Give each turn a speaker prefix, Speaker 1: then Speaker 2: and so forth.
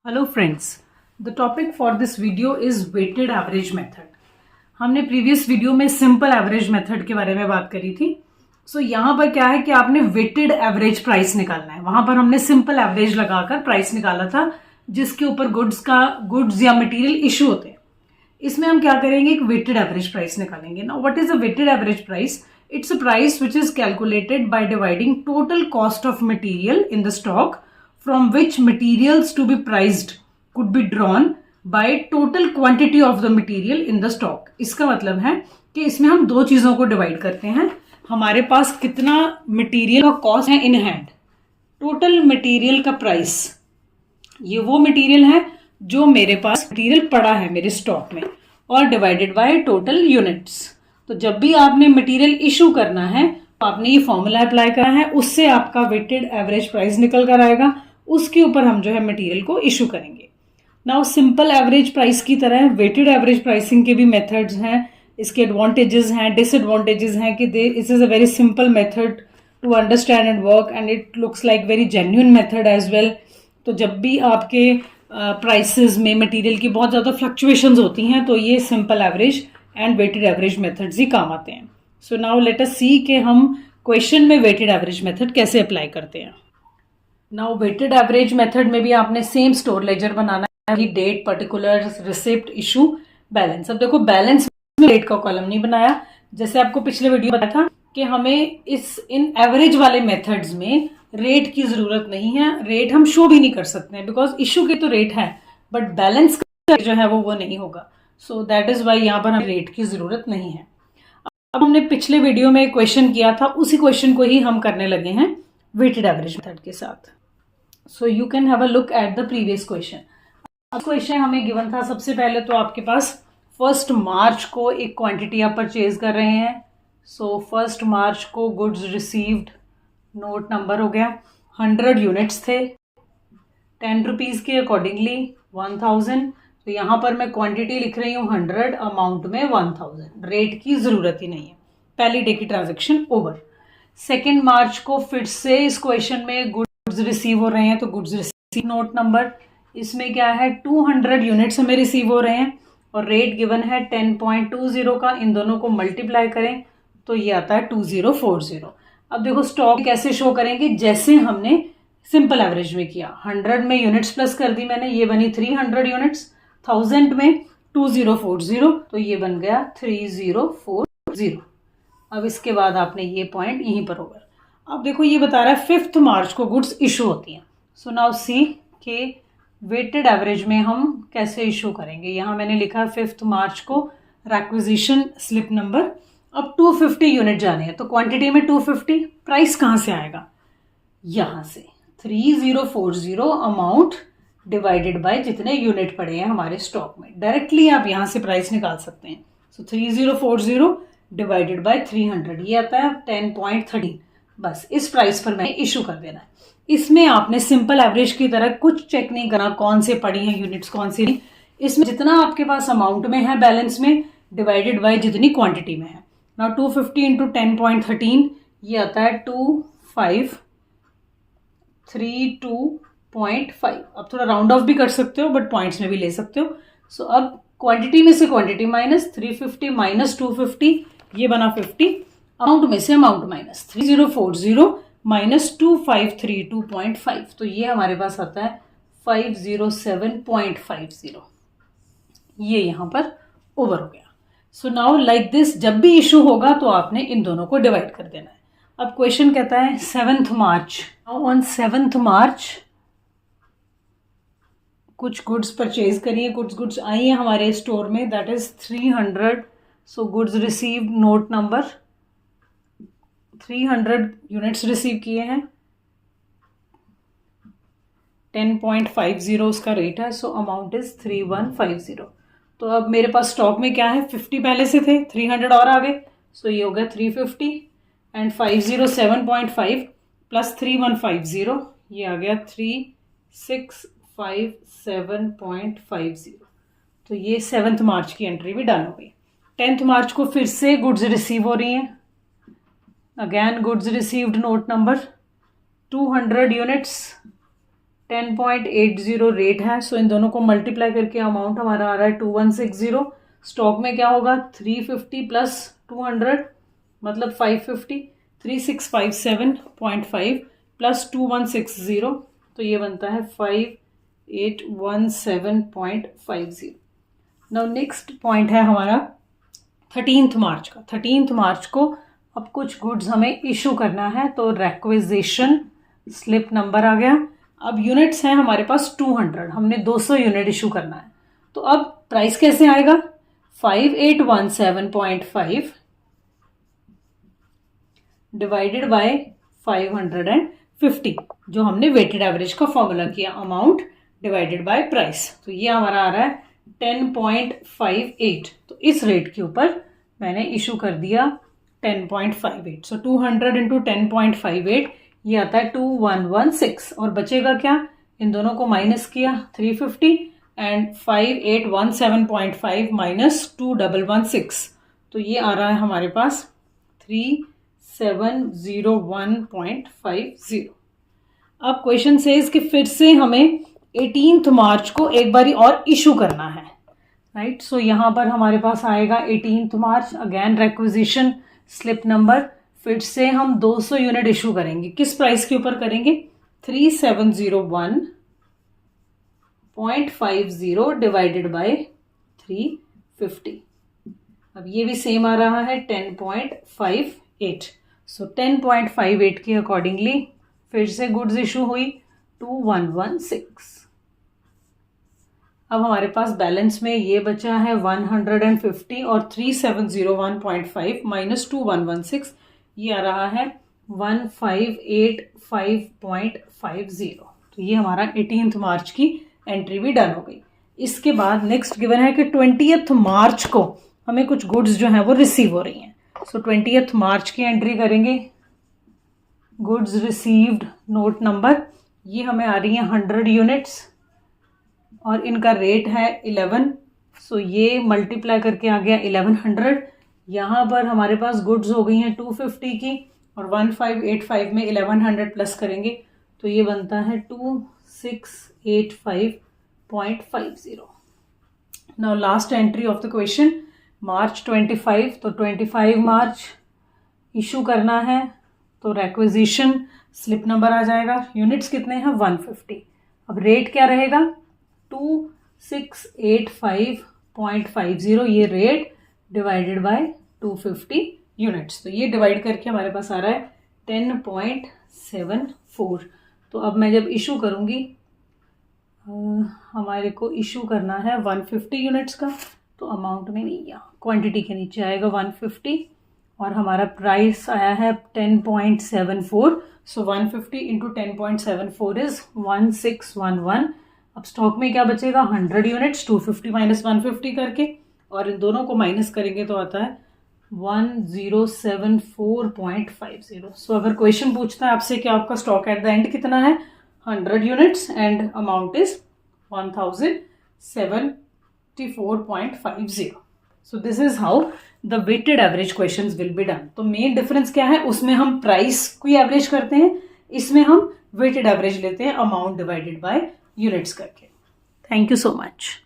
Speaker 1: Hello friends, the topic for this video is weighted average method. हमने previous video में simple average method के बारे में बात करी थी। सो यहाँ पर क्या है कि आपने वेटेड एवरेज प्राइस निकालना है। वहां पर हमने सिंपल एवरेज लगाकर प्राइस निकाला था जिसके ऊपर गुड्स या मटेरियल इशू होते हैं। इसमें हम क्या करेंगे, एक वेटेड एवरेज प्राइस निकालेंगे। Now what is a weighted average price? It's a price which is calculated by dividing total cost of material in the stock from which materials to be priced could be drawn by total quantity of the material in the stock। इसका मतलब है कि इसमें हम दो चीजों को divide करते हैं। हमारे पास कितना मटेरियल का कॉस्ट है इन हैंड, टोटल मटेरियल का प्राइस, ये वो मटेरियल है जो मेरे पास मटेरियल पड़ा है मेरे स्टॉक में, और डिवाइडेड बाय टोटल यूनिट्स। तो जब भी आपने मटेरियल इशू करना है तो आपने ये फॉर्मूला अप्लाई करना है, उससे आपका वेटेड एवरेज प्राइस निकल कर आएगा। उसके ऊपर हम जो है मटेरियल को इशू करेंगे। नाउ सिंपल एवरेज प्राइस की तरह वेटेड एवरेज प्राइसिंग के भी मेथड्स हैं, इसके एडवांटेजेस हैं, डिसएडवांटेजेस हैं कि this is a very simple method to understand and work and it looks like very genuine method as well. तो जब भी आपके प्राइसेस में मटेरियल की बहुत ज़्यादा फ्लक्चुएशंस होती हैं तो ये simple average and weighted average methods ही काम आते हैं। सो नाउ लेट अस सी कि हम क्वेश्चन में वेटेड एवरेज मेथड कैसे अप्लाई करते हैं। नाउ वेटेड एवरेज मेथड में भी आपने सेम स्टोर लेजर बनाना है, date, particular, receipt, issue, balance. अब देखो बैलेंस में डेट का कॉलम नहीं बनाया, जैसे आपको पिछले वीडियो बताया था कि हमें इन एवरेज वाले मेथड्स में रेट की जरूरत नहीं है। रेट हम शो भी नहीं कर सकते हैं बिकॉज इशू के तो रेट है, बट बैलेंस का जो है वो नहीं होगा। सो दैट इज वाई यहाँ पर हमें रेट की जरूरत नहीं है। अब हमने पिछले वीडियो में क्वेश्चन किया था, उसी क्वेश्चन को ही हम करने लगे हैं वेटेड एवरेज मेथड के साथ। So you can have a look at the previous question. अब क्वेश्चन हमें गिवन था, सबसे पहले तो आपके पास 1 मार्च को एक क्वांटिटी आप परचेज कर रहे हैं। सो 1 मार्च को गुड्स रिसीव्ड, नोट नंबर हो गया, 100 यूनिट्स थे, 10 रुपीज के अकॉर्डिंगली 1000। तो यहाँ पर मैं क्वांटिटी लिख रही हूँ 100, अमाउंट में 1000, रेट की जरूरत ही नहीं है। पहली डे की ट्रांजेक्शन ओवर। 2 मार्च को फिर से इस क्वेश्चन में गुड्स रिसीव हो रहे हैं, तो गुड्स रिसीव नोट नंबर, इसमें क्या है 200 यूनिट्स हमें रिसीव हो रहे हैं और रेट गिवन है 10.20 का। इन दोनों को मल्टीप्लाई करें तो ये आता है 2040। अब देखो स्टॉक कैसे शो करेंगे, जैसे हमने सिंपल एवरेज में किया। 100 में यूनिट्स प्लस कर दी मैंने, ये बनी 300 यूनिट्स, 1000 में 2040, तो ये बन गया 3040। अब इसके बाद आपने ये पॉइंट यहीं पर होगा। अब देखो ये बता रहा है 5 मार्च को गुड्स इशू होती हैं। सो नाउ सी के वेटेड एवरेज में हम कैसे इशू करेंगे। यहाँ मैंने लिखा 5 मार्च को रिक्विजिशन स्लिप नंबर। अब 250 यूनिट जाने हैं, तो क्वांटिटी में 250, प्राइस कहाँ से आएगा, यहाँ से 3040 अमाउंट डिवाइडेड बाय जितने यूनिट पड़े हैं हमारे स्टॉक में। डायरेक्टली आप यहाँ से प्राइस निकाल सकते हैं। सो 3040 डिवाइडेड बाय 300, ये आता है 10.13। बस इस प्राइस पर मैंने इशू कर देना है। इसमें आपने सिंपल एवरेज की तरह कुछ चेक नहीं करना कौन से पड़ी हैं यूनिट्स कौन सी नहीं। इसमें जितना आपके पास अमाउंट में है बैलेंस में डिवाइडेड बाय जितनी क्वांटिटी में है। नाउ 250 इंटू 10.13, ये आता है 2532.5। अब थोड़ा राउंड ऑफ भी कर सकते हो बट पॉइंट्स में भी ले सकते हो। सो अब क्वांटिटी में से क्वांटिटी माइनस 350 माइनस 250, ये बना 50। अमाउंट में से अमाउंट माइनस 3040 माइनस 2532.5, तो ये हमारे पास आता है 507.50। ये यहाँ पर ओवर हो गया। सो नाउ लाइक दिस, जब भी इशू होगा तो आपने इन दोनों को डिवाइड कर देना है। अब क्वेश्चन कहता है 7 मार्च, ऑन 7 मार्च कुछ गुड्स परचेज करिए, कुछ गुड्स आई हैं हमारे स्टोर में, that is 300। So goods received note number, 300 units receive किए हैं, 10.50 उसका रेट है। So amount is 3150। तो अब मेरे पास स्टॉक में क्या है, 50 पहले से थे, 300 और आ गए। सो ये हो गया 350 एंड 507.5 प्लस 3150, ये आ गया 3657.50। तो ये 7 मार्च की एंट्री भी डन हो गई। 10 मार्च को फिर से गुड्स रिसीव हो रही हैं। Again goods received note number 200 units, 10.80 rate है, सो इन दोनों को मल्टीप्लाई करके अमाउंट हमारा आ रहा है 2160। स्टॉक में क्या होगा 350 प्लस 200 मतलब 550, 3657.5 प्लस 2160, तो ये बनता है 5817.50। नाउ नेक्स्ट पॉइंट है हमारा 13 मार्च का। 13 मार्च को अब कुछ गुड्स हमें इशू करना है, तो रिक्विजिशन स्लिप नंबर आ गया। अब यूनिट्स हैं हमारे पास 200, हमने 200 यूनिट इशू करना है, तो अब प्राइस कैसे आएगा 5817.5 डिवाइडेड बाय 550, जो हमने वेटेड एवरेज का फॉर्मूला किया, अमाउंट डिवाइडेड बाय प्राइस, तो ये हमारा आ रहा है 10.58। तो इस रेट के ऊपर मैंने इशू कर दिया 10.58, सो 200 इंटू 10.58 ये आता है 2116, और बचेगा क्या, इन दोनों को माइनस किया 350 एंड 5817.5 माइनस 2116, तो ये आ रहा है हमारे पास 3701.50। अब क्वेश्चन सेज कि फिर से हमें 18 मार्च को एक बारी और इशू करना है, राइट। सो यहाँ पर हमारे पास आएगा 18 मार्च, अगेन रिक्विजिशन स्लिप नंबर, फिर से हम 200 यूनिट इशू करेंगे। किस प्राइस के ऊपर करेंगे 3701.50 डिवाइडेड बाय 350। अब ये भी सेम आ रहा है 10.58, सो 10.58 के अकॉर्डिंगली फिर से गुड्स इशू हुई 2116। अब हमारे पास बैलेंस में ये बचा है 150 और 3701.5 माइनस 2116, ये आ रहा है 1585.50। तो ये हमारा 18 मार्च की एंट्री भी डन हो गई। इसके बाद नेक्स्ट गिवन है कि 20 मार्च को हमें कुछ गुड्स जो हैं वो रिसीव हो रही हैं, सो 20 मार्च की एंट्री करेंगे। गुड्स रिसीव्ड नोट नंबर, ये हमें आ रही हैं 100 यूनिट्स और इनका रेट है 11, सो ये मल्टीप्लाई करके आ गया 1100। यहाँ पर हमारे पास गुड्स हो गई हैं 250 की, और 1585 में 1100 प्लस करेंगे तो ये बनता है 2685.50। Now last entry of the question March 25, तो 25 मार्च इशू करना है, तो रिक्विजिशन स्लिप नंबर आ जाएगा। यूनिट्स कितने हैं 150। अब रेट क्या रहेगा 2685.50, ये रेट डिवाइडेड बाय 250 यूनिट्स, तो ये डिवाइड करके हमारे पास आ रहा है 10.74। तो अब मैं जब इशू करूँगी, हमारे को इशू करना है 150 यूनिट्स का, तो अमाउंट में नहीं, यहाँ क्वांटिटी के नीचे आएगा 150 और हमारा प्राइस आया है 10.74, सो 150 इंटू 10.74 इज 1611। अब स्टॉक में क्या बचेगा 100 यूनिट्स, 250 माइनस 150 करके, और इन दोनों को माइनस करेंगे तो आता है 1074.50। सो अगर क्वेश्चन पूछता है आपसे कि आपका स्टॉक एट द एंड कितना है 100 units and amount is 1074.50। So this is how the weighted average questions will be done. तो मेन डिफरेंस क्या है, उसमें हम प्राइस को एवरेज करते हैं, इसमें हम वेटेड एवरेज लेते हैं अमाउंट डिवाइडेड बाय यूनिट्स करके। Thank you so much.